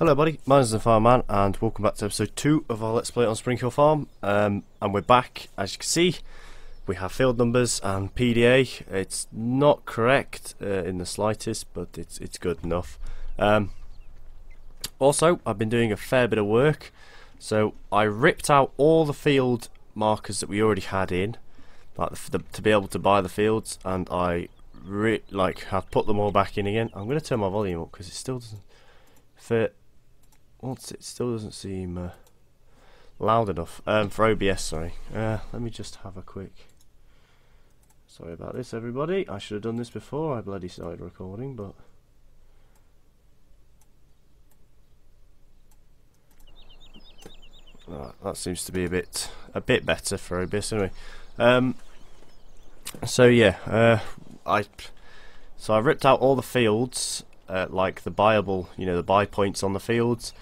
Hello buddy, my name is the Fireman and welcome back to episode 2 of our Let's Play on Spring Hill Farm. And we're back. As you can see, we have field numbers and PDA. It's not correct in the slightest, but it's good enough. Also, I've been doing a fair bit of work. So I ripped out all the field markers that we already had in, like to be able to buy the fields, and I have put them all back in again. I'm going to turn my volume up because it still doesn't fit. It still doesn't seem loud enough for OBS. Sorry. Let me just have a quick. Sorry about this, everybody. I should have done this before I bloody started recording, but that seems to be a bit better for OBS anyway. So yeah, I ripped out all the fields. Like the buyable, the buy points on the fields,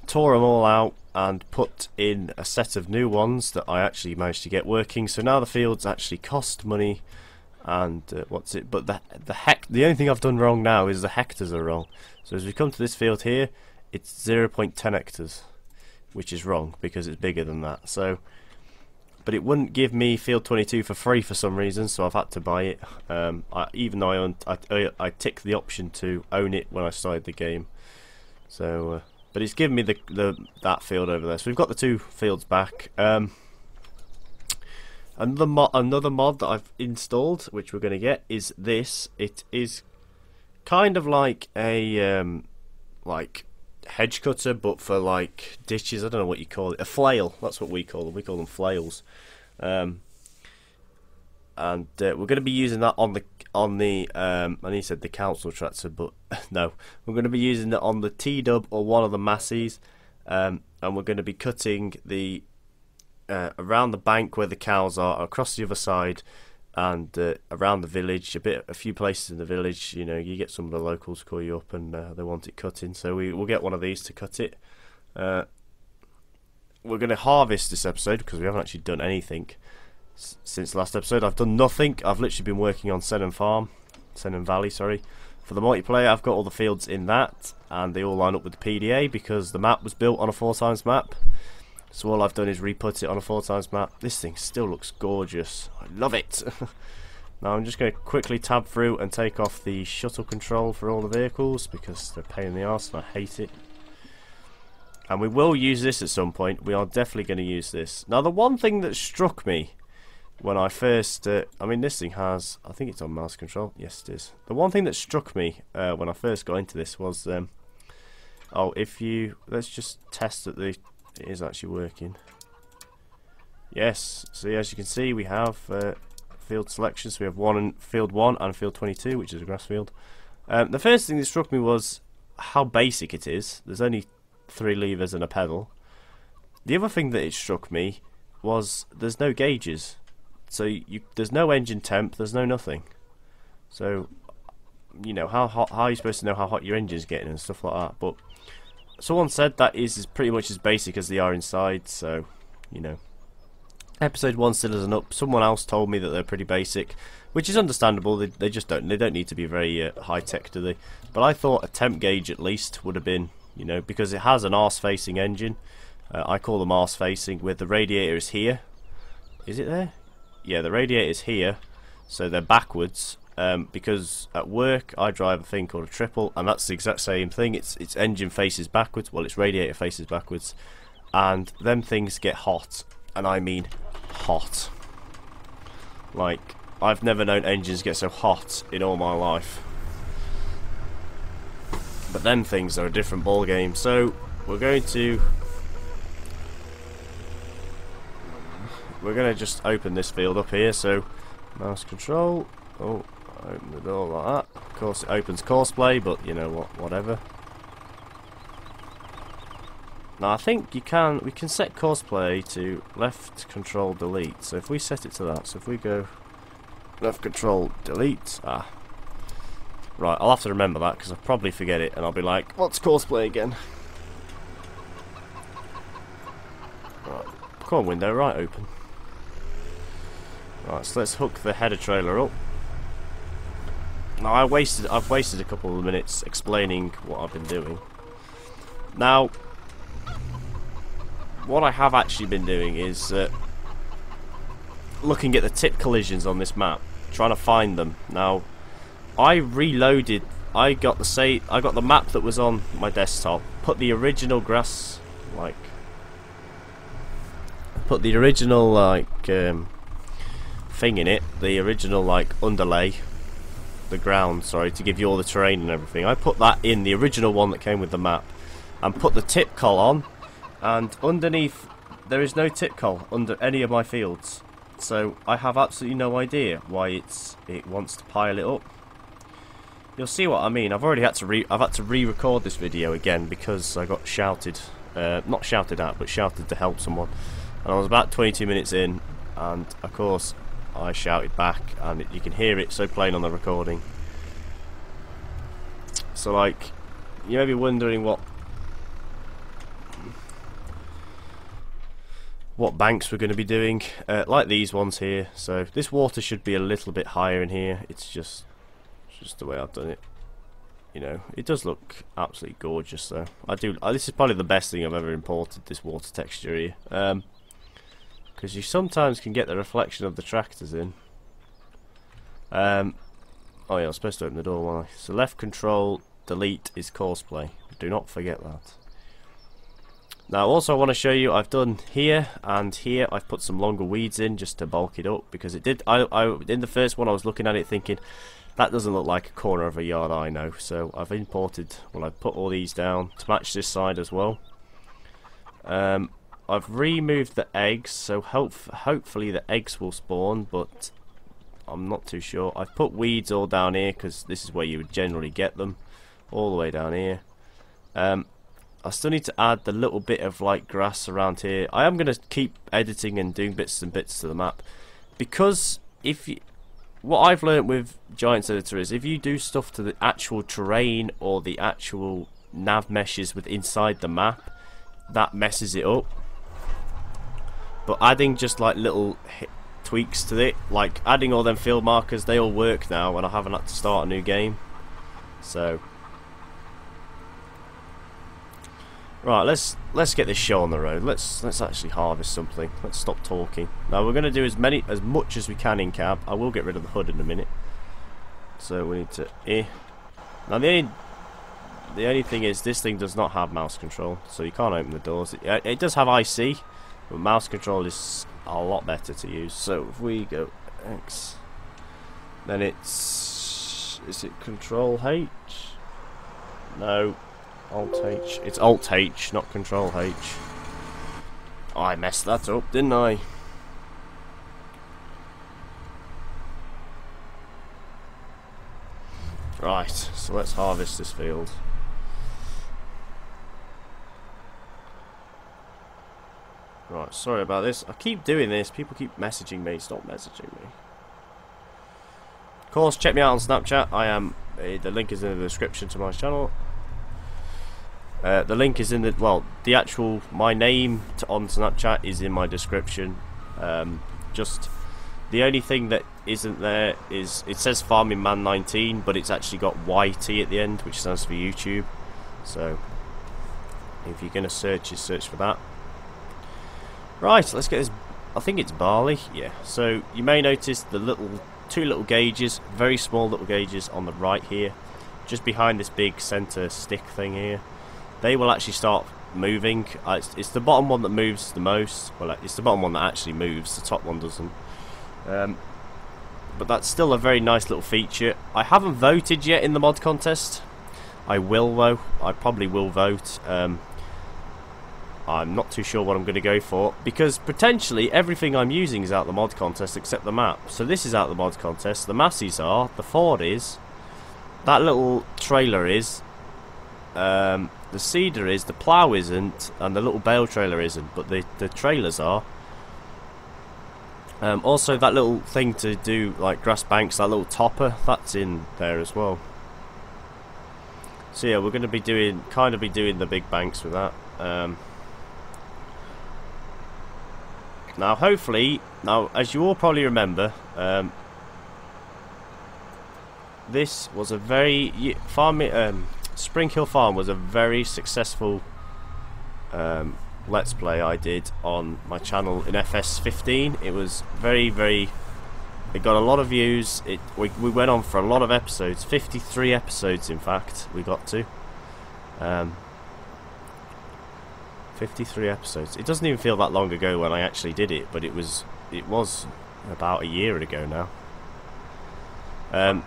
tore them all out and put in a set of new ones that I actually managed to get working. So now the fields actually cost money, and but the only thing I've done wrong now is the hectares are wrong. So as we come to this field here, it's 0.10 hectares, which is wrong because it's bigger than that. So, but it wouldn't give me field 22 for free for some reason, so I've had to buy it. Even though I ticked the option to own it when I started the game. So, but it's given me that field over there. So we've got the two fields back. Another mod that I've installed, which we're going to get, is this. It is kind of like a hedge cutter, but for like ditches. I don't know what you call it. A flail. That's what we call them. We call them flails. And we're going to be using that on the I need to say the council tractor, but no, we're going to be using it on the T-dub or one of the Massies, and we're going to be cutting the around the bank where the cows are, across the other side, and around the village, a few places in the village. You get some of the locals call you up and they want it cutting, so we'll get one of these to cut it. We're going to harvest this episode because we haven't actually done anything since last episode. I've done nothing. I've literally been working on Senham Valley, sorry. For the multiplayer, I've got all the fields in that, and they all line up with the PDA because the map was built on a 4x map. So all I've done is re-put it on a 4x map. This thing still looks gorgeous. I love it. Now I'm just going to quickly tab through and take off the shuttle control for all the vehicles because they're a pain in the arse and I hate it. And we will use this at some point. We are definitely going to use this. Now the one thing that struck me when I first... I mean, this thing has... I think it's on mouse control. Yes, it is. The one thing that struck me when I first got into this was... let's just test that it is actually working. Yes. See, as you can see, we have field selections. So we have field 1 and field 22, which is a grass field. The first thing that struck me was how basic it is. There's only 3 levers and a pedal. The other thing that it struck me was there's no gauges. So there's no engine temp, there's no nothing. So, how are you supposed to know how hot your engine's getting and stuff like that? But someone said that is pretty much as basic as they are inside, so, Episode 1 still isn't up. Someone else told me that they're pretty basic, which is understandable. They just don't need to be very high-tech, do they? But I thought a temp gauge at least would have been, because it has an arse-facing engine. I call them arse-facing, with the radiator is here. Is it there? Yeah, the radiator is here, so they're backwards. Because at work I drive a thing called a triple, and that's the exact same thing. Its engine faces backwards, well, its radiator faces backwards, and them things get hot, and I mean hot. Like, I've never known engines get so hot in all my life. But them things are a different ball game. So we're going to just open this field up here. So mouse control. Oh, open the door like that. Of course it opens course play, but you know what, whatever. Now I think we can set course play to left control delete. So if we set it to that, so if we go left control delete, right, I'll have to remember that because I'll probably forget it and I'll be like, what's course play again? Right, come on window, right, open. Right, so let's hook the header trailer up. Now I've wasted a couple of minutes explaining what I've been doing. Now, what I have actually been doing is looking at the tip collisions on this map, trying to find them. Now, I reloaded. I got the map that was on my desktop. Put the original grass, like, put the original thing in it. The original like underlay, the ground. Sorry, to give you all the terrain and everything. I put that in the original one that came with the map, and put the tip col on. And underneath, there is no tip col under any of my fields. So I have absolutely no idea why it wants to pile it up. You'll see what I mean. I've already had to re-record this video again because I got shouted, not shouted at, but shouted to help someone. And I was about 22 minutes in, and of course I shouted back, and you can hear it so plain on the recording. So like, you may be wondering what banks we're going to be doing, like these ones here. So this water should be a little bit higher in here. It's just the way I've done it. You know, it does look absolutely gorgeous though. This is probably the best thing I've ever imported, this water texture here, because you sometimes can get the reflection of the tractors in. Oh yeah, I was supposed to open the door, wasn't I? So left control delete is courseplay. Do not forget that. Now also I want to show you, I've done here and here, I've put some longer weeds in just to bulk it up, because it did, in the first one I was looking at it thinking, that doesn't look like a corner of a yard, I know. So I've imported, well, I've put all these down to match this side as well. I've removed the eggs, so hopefully the eggs will spawn, but I'm not too sure. I've put weeds all down here because this is where you would generally get them, all the way down here. I still need to add the little bit of like grass around here. I am going to keep editing and doing bits and bits to the map, because what I've learned with Giants Editor is if you do stuff to the actual terrain or the actual nav meshes with inside the map, that messes it up. But adding just like little tweaks to it, like adding all them field markers, they all work now, and I haven't had to start a new game. So right, let's get this show on the road. Let's actually harvest something. Let's stop talking. Now we're going to do as much as we can in cab. I will get rid of the hood in a minute. So we need to Now the only thing is, this thing does not have mouse control, so you can't open the doors. It does have IC, but mouse control is a lot better to use. So if we go X, then is it Control H? No. Alt H. It's Alt H, not Control H. Oh, I messed that up, didn't I? Right, so let's harvest this field. Right, sorry about this. I keep doing this. People keep messaging me. Stop messaging me. Of course, check me out on Snapchat. I am. The link is in the description to my channel. The link is in the actual, my name on Snapchat is in my description. Just the only thing that isn't there is, it says Farming Man 19, but it's actually got YT at the end, which stands for YouTube. So if you're gonna search for that. Right, let's get this. I think it's barley. Yeah. So you may notice the two little gauges, very small little gauges on the right here, just behind this big center stick thing here. They will actually start moving. It's the bottom one that moves the most. Well, it's the bottom one that actually moves. The top one doesn't. But that's still a very nice little feature. I haven't voted yet in the mod contest. I will though. I probably will vote. I'm not too sure what I'm going to go for, because potentially everything I'm using is out the mod contest except the map. So this is out the mod contest. The Massies are. The Ford is. That little trailer is. The seeder is, the plough isn't, and the little bale trailer isn't, but the trailers are. Also that little thing to do like grass banks, that little topper, that's in there as well. So yeah, we're going to be doing the big banks with that. Now hopefully, as you all probably remember, this was a very Spring Hill Farm was a very successful Let's Play I did on my channel in FS15. It was very... It got a lot of views. We went on for a lot of episodes. 53 episodes, in fact, we got to. 53 episodes. It doesn't even feel that long ago when I actually did it, but it was about a year ago now.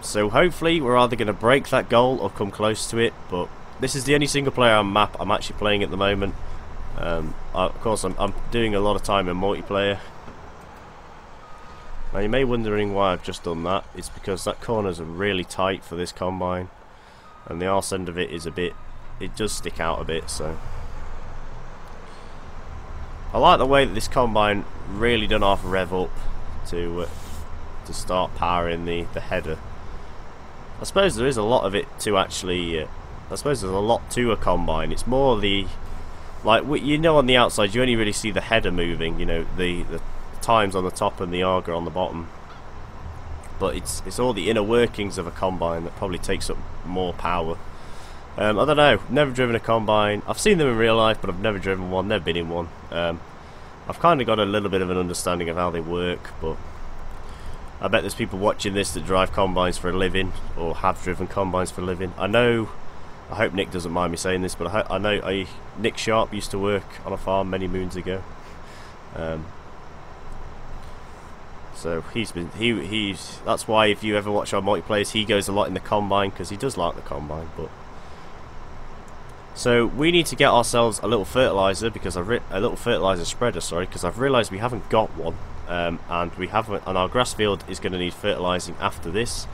So hopefully we're either going to break that goal or come close to it, but this is the only single player map I'm actually playing at the moment. Of course, I'm doing a lot of time in multiplayer. Now you may be wondering why I've just done that. It's because that corners are really tight for this combine, and the arse end of it is a bit, it does stick out a bit, so I like the way that this combine really done half rev up to start powering the header. I suppose there is a lot of it to actually I suppose there's a lot to a combine. It's more the, like, you know, on the outside you only really see the header moving, you know, the times on the top and the auger on the bottom, but it's all the inner workings of a combine that probably takes up more power. I don't know, never driven a combine. I've seen them in real life, but I've never driven one, never been in one. I've kind of got a little bit of an understanding of how they work, but I bet there's people watching this that drive combines for a living, or have driven combines for a living. I know, I hope Nick doesn't mind me saying this, but I know Nick Sharp used to work on a farm many moons ago. So he's that's why if you ever watch our multiplayers, he goes a lot in the combine, because he does like the combine. But so we need to get ourselves a little fertilizer, because a little fertilizer spreader, sorry, because I've realised we haven't got one, and we haven't, and our grass field is going to need fertilising after this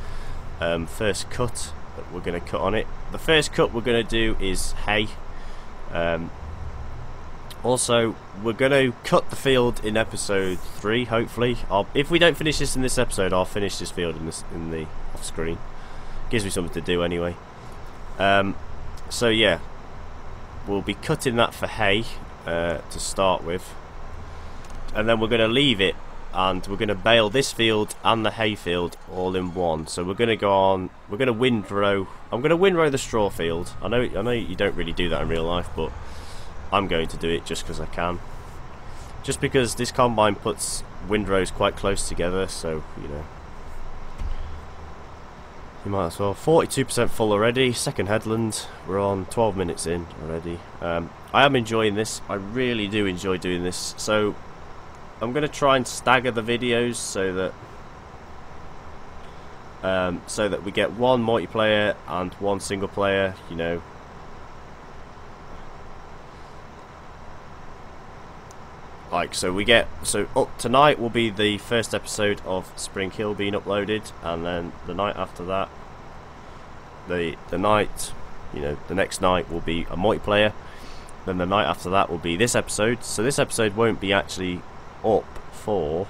first cut that we're going to cut on it. The first cut we're going to do is hay. Also, we're going to cut the field in episode 3, hopefully. If we don't finish this in this episode, I'll finish this field in the off screen. Gives me something to do anyway. So yeah, we'll be cutting that for hay to start with, and then we're going to leave it, and we're going to bale this field and the hay field all in one. So we're going to go on. We're going to windrow. I'm going to windrow the straw field. I know you don't really do that in real life, but I'm going to do it just because I can. Just because this combine puts windrows quite close together, so you know, you might as well. 42% full already. Second headland. We're on 12 minutes in already. I am enjoying this. I really do enjoy doing this. So I'm going to try and stagger the videos so that we get one multiplayer and one single player. You know. Tonight will be the first episode of Spring Hill being uploaded, and then the night after that, the night, you know, the next night will be a multiplayer. Then the night after that will be this episode. So this episode won't be actually up for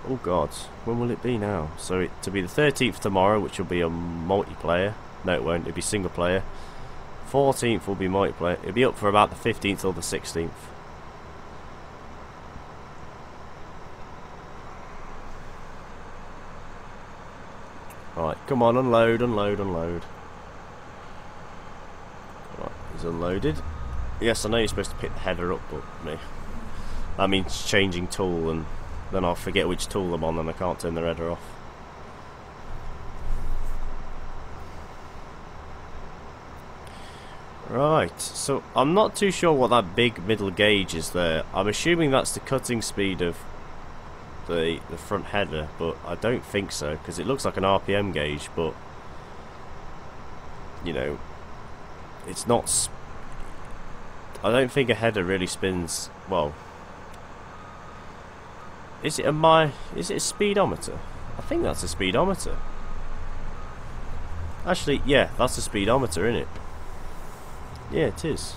oh god, when will it be now? So to be the 13th tomorrow, which will be a multiplayer. No, it won't. It'll be single player. 14th will be multiplayer. It'll be up for about the 15th or the 16th. Right, come on, unload. Right, he's unloaded. Yes, I know you're supposed to pick the header up, but that means changing tool, and then I'll forget which tool I'm on, and I can't turn the header off. Right, so I'm not too sure what that big middle gauge is there. I'm assuming that's the cutting speed of the front header, but I don't think so, because it looks like an RPM gauge, but you know, it's not. I don't think a header really spins well. Is it a speedometer? I think that's a speedometer. Actually, yeah, that's a speedometer, isn't it? Yeah, it is.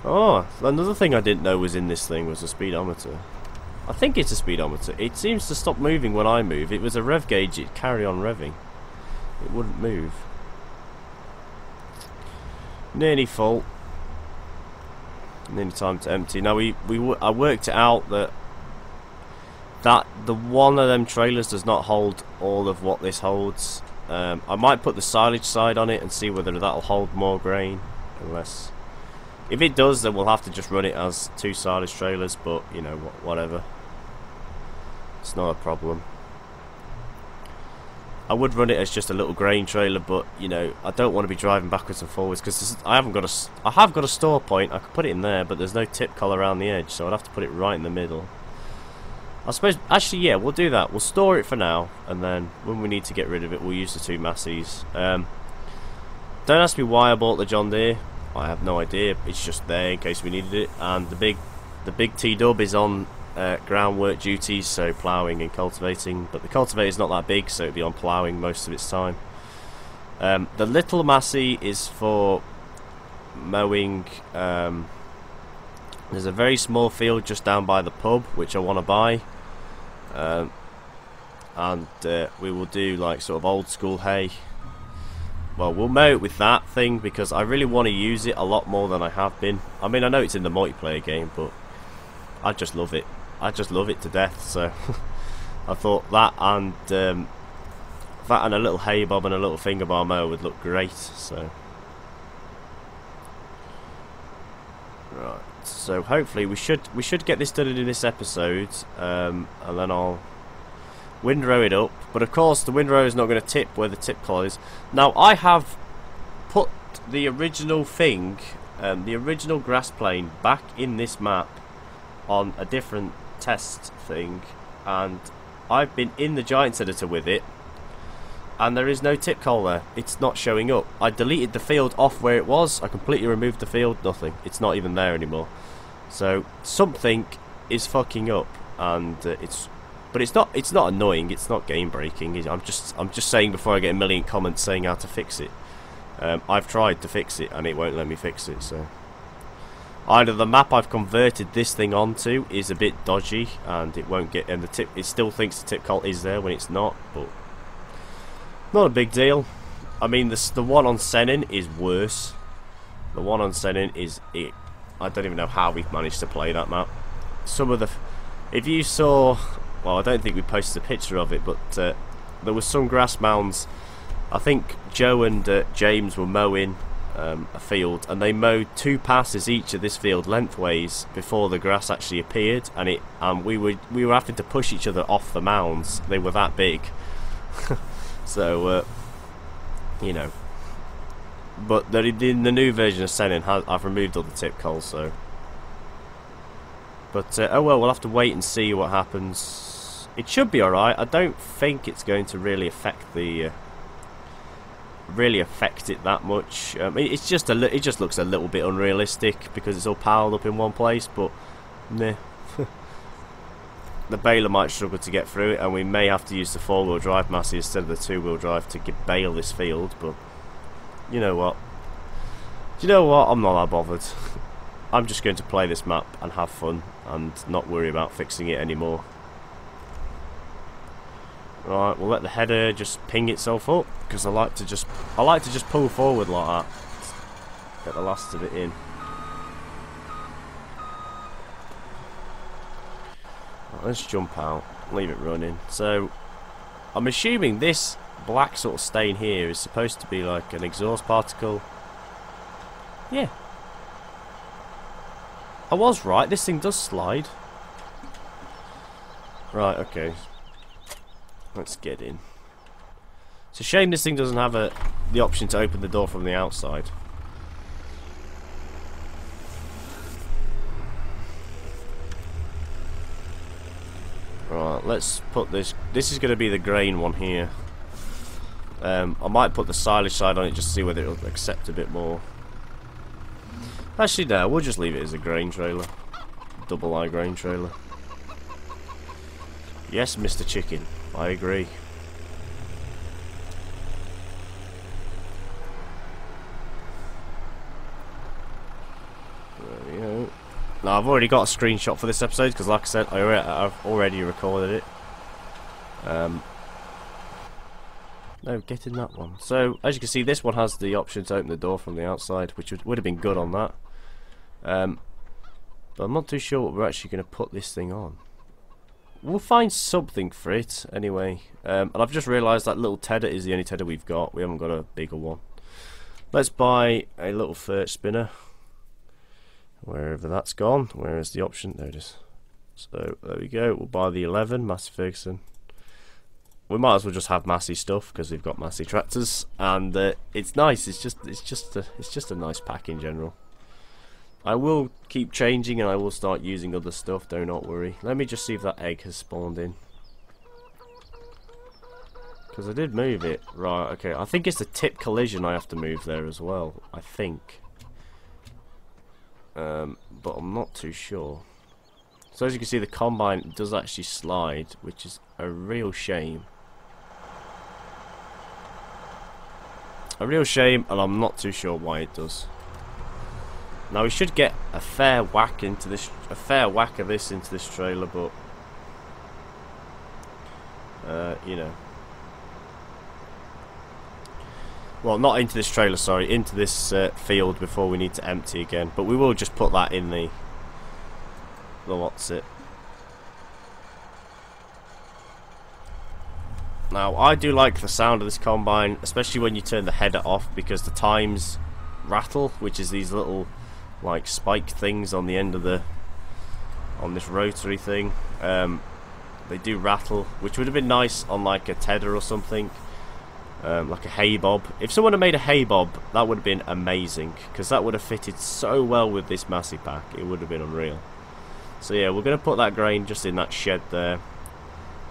Oh, another thing I didn't know was in this thing was a speedometer. I think it's a speedometer. It seems to stop moving when I move. It was a rev gauge, it'd carry on revving. It wouldn't move. Nearly full. Nearly time to empty. Now I worked it out that the one of them trailers does not hold all of what this holds. I might put the silage side on it and see whether that'll hold more grain. Unless, if it does, then we'll have to just run it as 2 silage trailers. But you know, whatever. It's not a problem. I would run it as just a little grain trailer, but you know, I don't want to be driving backwards and forwards because I have got a store point. I could put it in there, but there's no tip collar around the edge, so I'd have to put it right in the middle. I suppose, actually, yeah, we'll do that. We'll store it for now, and then when we need to get rid of it, we'll use the 2 Massey's. Don't ask me why I bought the John Deere. I have no idea. It's just there in case we needed it. And the big T-Dub is on groundwork duties, so ploughing and cultivating. But the cultivator is not that big, so it'll be on ploughing most of its time. The little Massey is for mowing. There's a very small field just down by the pub, which I want to buy. And we will do like sort of old school hay. Well, we'll mow it with that thing because I really want to use it a lot more than I have been. I mean, I know it's in the multiplayer game, but I just love it. I just love it to death. So I thought that and a little hay bob and a little finger bar mower would look great. So right. So hopefully we should get this done in this episode, and then I'll windrow it up. But of course the windrow is not going to tip where the tip collar is. Now I have put the original thing, the original grass plane back in this map on a different test thing, and I've been in the Giants editor with it, and there is no tip collar. It's not showing up. I deleted the field off where it was. I completely removed the field. Nothing. It's not even there anymore. So something is fucking up, and but it's not annoying. It's not game breaking. I'm just saying before I get a million comments saying how to fix it. I've tried to fix it and it won't let me fix it. So either the map I've converted this thing onto is a bit dodgy and it won't get, and the tip, it still thinks the tip collar is there when it's not, but not a big deal. I mean, the one on Senin is worse. The one on Senin is it. I don't even know how we've managed to play that map. Some of the, if you saw, well, I don't think we posted a picture of it, but there was some grass mounds. I think Joe and James were mowing a field, and they mowed 2 passes each of this field lengthways before the grass actually appeared, and we were having to push each other off the mounds. They were that big. So you know, but in the new version of Senin, I've removed all the tip colls, so. But oh well, we'll have to wait and see what happens. It should be alright. I don't think it's going to really affect the it that much. It's just it just looks a little bit unrealistic because it's all piled up in one place. But nah. The baler might struggle to get through it, and we may have to use the 4-wheel drive Massey instead of the 2-wheel drive to bale this field. But you know what? Do you know what? I'm not that bothered. I'm just going to play this map and have fun and not worry about fixing it anymore. Right, we'll let the header just ping itself up because I like to just pull forward like that. Get the last of it in. Right, let's jump out, leave it running. So I'm assuming this black sort of stain here is supposed to be like an exhaust particle. Yeah. I was right, this thing does slide. Right, okay. Let's get in. It's a shame this thing doesn't have the option to open the door from the outside. Right, let's put this. This is going to be the grain one here. I might put the silage side on it just to see whether it'll accept a bit more. Actually, no, we'll just leave it as a grain trailer. Double I grain trailer. Yes, Mr. Chicken, I agree. There we go. Now, I've already got a screenshot for this episode because, like I said, I've already recorded it. No, get in that one. So, as you can see, this one has the option to open the door from the outside, which would have been good on that. But I'm not too sure what we're actually going to put this thing on. we'll find something for it anyway. And I've just realised that little tedder is the only tedder we've got. We haven't got a bigger one. Let's buy a little fert spinner. Wherever that's gone. Where is the option? There it is. So there we go. We'll buy the 11 Massey Ferguson. We might as well just have Massey stuff because we've got Massey tractors, and it's nice. It's just a nice pack in general. I will keep changing and I will start using other stuff. Do not worry. Let me just see if that egg has spawned in, because I did move it. Right. Okay. I think it's the tip collision I have to move there as well. I think. But I'm not too sure. So as you can see, the combine does actually slide, which is a real shame. A real shame, and I'm not too sure why it does. Now we should get a fair whack into this, of this into this trailer, but you know. Well, not into this trailer, sorry, into this field before we need to empty again. But we will just put that in the what's it. Now, I do like the sound of this combine, especially when you turn the header off, because the times rattle, which is these little like spike things on the end of on this rotary thing. They do rattle, which would have been nice on like a tedder or something. Like a hay bob. If someone had made a hay bob, that would have been amazing, because that would have fitted so well with this Massey pack. It would have been unreal. So yeah, we're going to put that grain just in that shed there,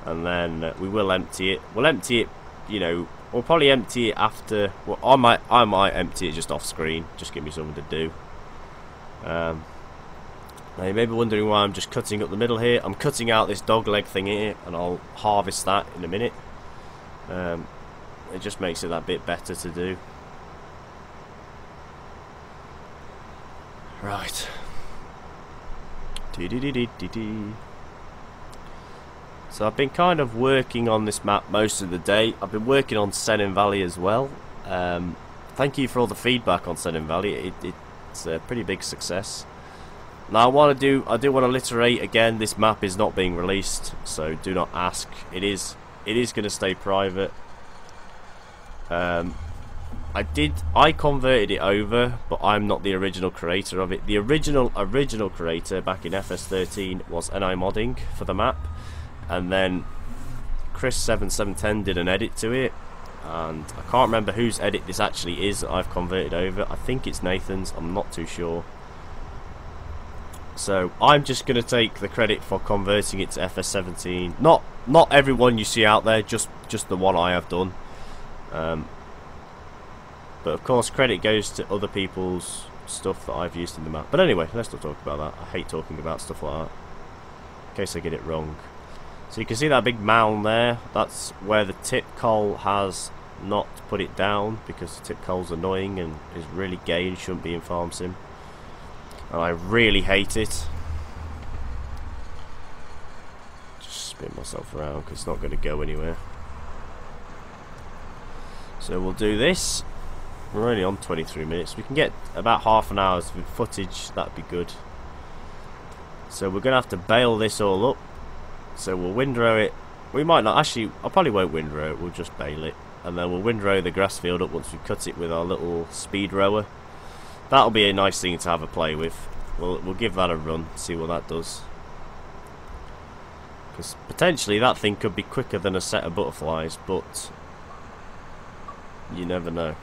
and then we will empty it. We'll empty it, you know, we'll probably empty it after. Well, I might empty it just off screen. Just give me something to do. Now you may be wondering why I'm just cutting up the middle here. I'm cutting out this dog leg thing here, and I'll harvest that in a minute. It just makes it that bit better to do. Right. So I've been kind of working on this map most of the day. I've been working on Senin Valley as well. Thank you for all the feedback on Senin Valley. It's a pretty big success. Now I do want to reiterate again, this map is not being released, so do not ask. It is going to stay private. I converted it over, but I'm not the original creator of it. The original creator back in FS13 was NI Modding for the map, and then Chris7710 did an edit to it, and I can't remember whose edit this actually is that I've converted over. I think it's Nathan's, I'm not too sure. So I'm just going to take the credit for converting it to FS17. Not everyone you see out there, just the one I have done. But of course credit goes to other people's stuff that I've used in the map. But anyway, let's not talk about that. I hate talking about stuff like that, in case I get it wrong. So you can see that big mound there. That's where the tip coal has not put it down, because the tip coal's annoying and is really gay and shouldn't be in farm sim. And I really hate it. Just spin myself around because it's not going to go anywhere. So we'll do this. We're only on 23 minutes. We can get about half an hour's footage. That'd be good. So we're going to have to bale this all up. So we'll windrow it. We might not. Actually, I probably won't windrow it. We'll just bale it. And then we'll windrow the grass field up once we cut it with our little speed rower. That'll be a nice thing to have a play with. We'll give that a run. See what that does. Because potentially that thing could be quicker than a set of butterflies. But you never know.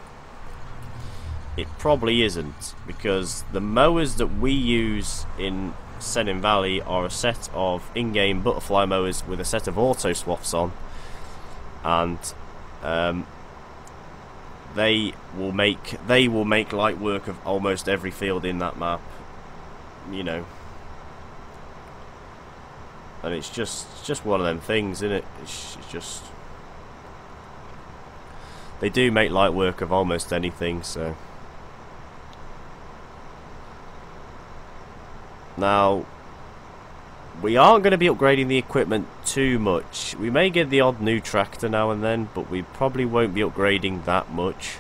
It probably isn't, because the mowers that we use in Senin Valley are a set of in-game butterfly mowers with a set of auto swaths on, and they will make light work of almost every field in that map, you know. And it's just one of them things, isn't it? It's just they do make light work of almost anything. So now we aren't going to be upgrading the equipment too much. We may get the odd new tractor now and then, but we probably won't be upgrading that much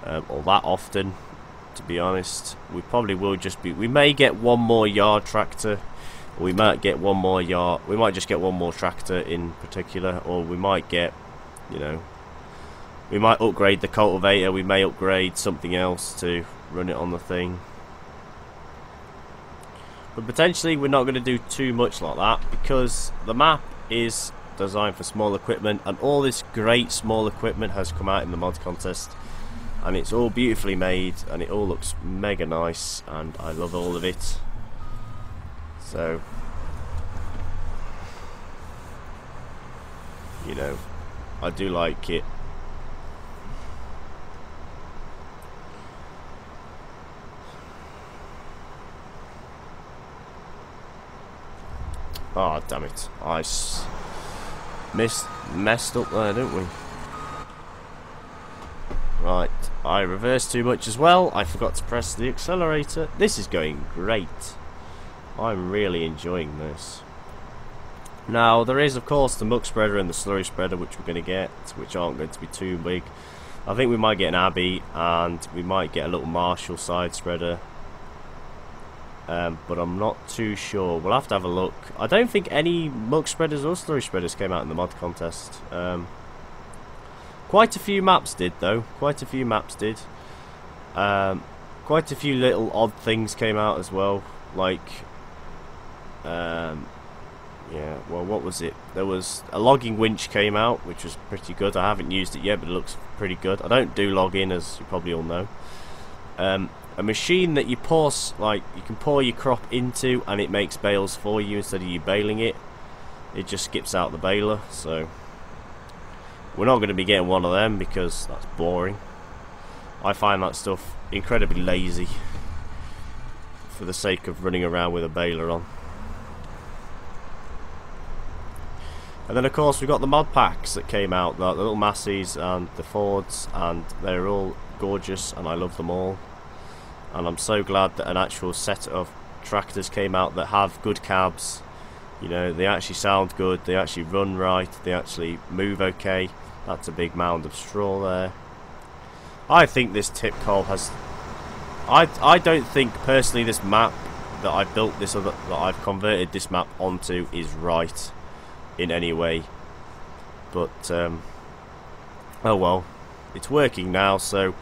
or that often, to be honest. We probably will just be, we may get one more yard tractor, We might get one more yard. We might just get one more tractor in particular, or we might get, you know, we might upgrade the cultivator. We may upgrade something else to run it on the thing. But potentially we're not going to do too much like that, because the map is designed for small equipment, and all this great small equipment has come out in the mod contest, and it's all beautifully made, and it all looks mega nice, and I love all of it. So, you know, I do like it. Oh, damn it. I messed up there, didn't we? Right, I reversed too much as well. I forgot to press the accelerator. This is going great. I'm really enjoying this. Now, there is, of course, the muck spreader and the slurry spreader, which we're going to get, which aren't going to be too big. I think we might get an Abbey, and we might get a little Marshall side spreader. But I'm not too sure. We'll have to have a look. I don't think any muck spreaders or slurry spreaders came out in the mod contest. Quite a few maps did, though. Quite a few maps did. Quite a few little odd things came out as well. Like, yeah, well, what was it? There was a logging winch came out, which was pretty good. I haven't used it yet, but it looks pretty good. I don't do logging, as you probably all know. A machine that you pour, like, you can pour your crop into, and it makes bales for you instead of you baling it. It just skips out the baler, so we're not going to be getting one of them because that's boring. I find that stuff incredibly lazy for the sake of running around with a baler on. And then of course we've got the mod packs that came out, the little Massies and the Fords, and they're all gorgeous and I love them all. And I'm so glad that an actual set of tractors came out that have good cabs. You know, they actually sound good, they actually run right, they actually move okay. That's a big mound of straw there. I think this tip coal has... I don't think personally this map that I built this, that I've converted this map onto is right in any way. But oh well, it's working now, so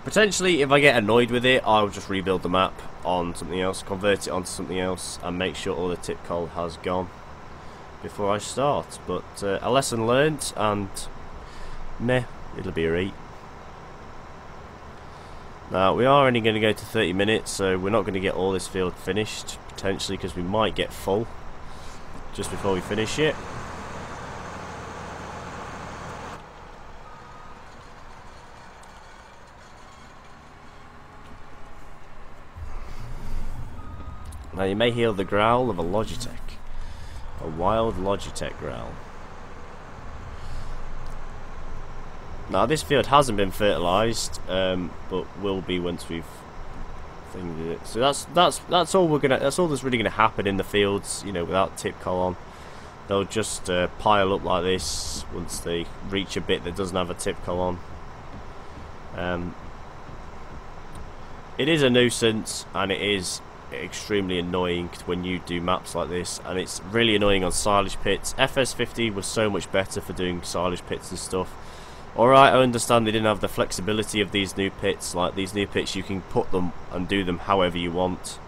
potentially if I get annoyed with it, I'll just rebuild the map on something else, convert it onto something else, and make sure all the tip coal has gone before I start. But a lesson learnt, and meh, it'll be alright. Now we are only going to go to 30 minutes, so we're not going to get all this field finished, potentially, because we might get full just before we finish it. Now you may hear the growl of a Logitech. A wild Logitech growl. Now this field hasn't been fertilised, but will be once we've thinged it. So that's all we're gonna. That's all that's really gonna happen in the fields. You know, without tip coal on, they'll just pile up like this once they reach a bit that doesn't have a tip coal on. It is a nuisance, and it is extremely annoying when you do maps like this, and it's really annoying on silage pits. FS50 was so much better for doing silage pits and stuff. Alright, I understand they didn't have the flexibility of these new pits. Like these new pits, you can put them and do them however you want,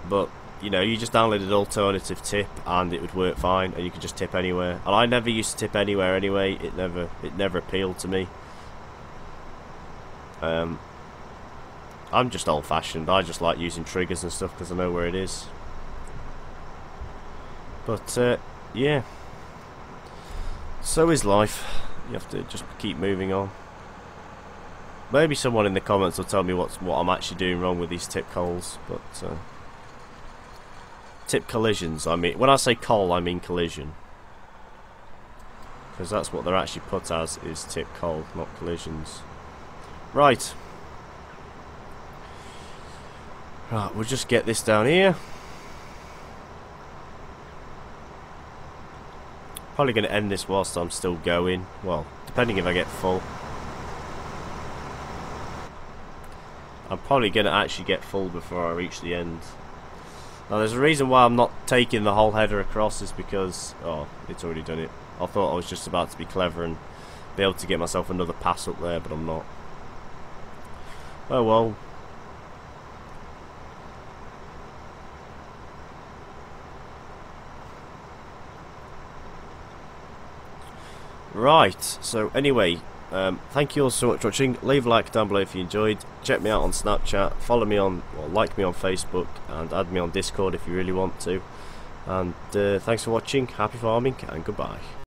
but you know, you just downloaded alternative tip and it would work fine, and you could just tip anywhere. And I never used to tip anywhere anyway. It never appealed to me. I'm just old-fashioned. I just like using triggers and stuff because I know where it is. But yeah, so is life. You have to just keep moving on. Maybe someone in the comments will tell me what I'm actually doing wrong with these tip coals. But tip collisions. I mean, when I say coal, I mean collision, because that's what they're actually put as, is tip coal, not collisions. Right. Right, we'll just get this down here. Probably going to end this whilst I'm still going. Well, depending if I get full. I'm probably going to actually get full before I reach the end. Now there's a reason why I'm not taking the whole header across, is because, oh, it's already done it. I thought I was just about to be clever and be able to get myself another pass up there, but I'm not. Oh well. Right, so anyway, thank you all so much for watching. Leave a like down below if you enjoyed. Check me out on Snapchat, follow me on, or like me on Facebook, and add me on Discord if you really want to. And thanks for watching, happy farming, and goodbye.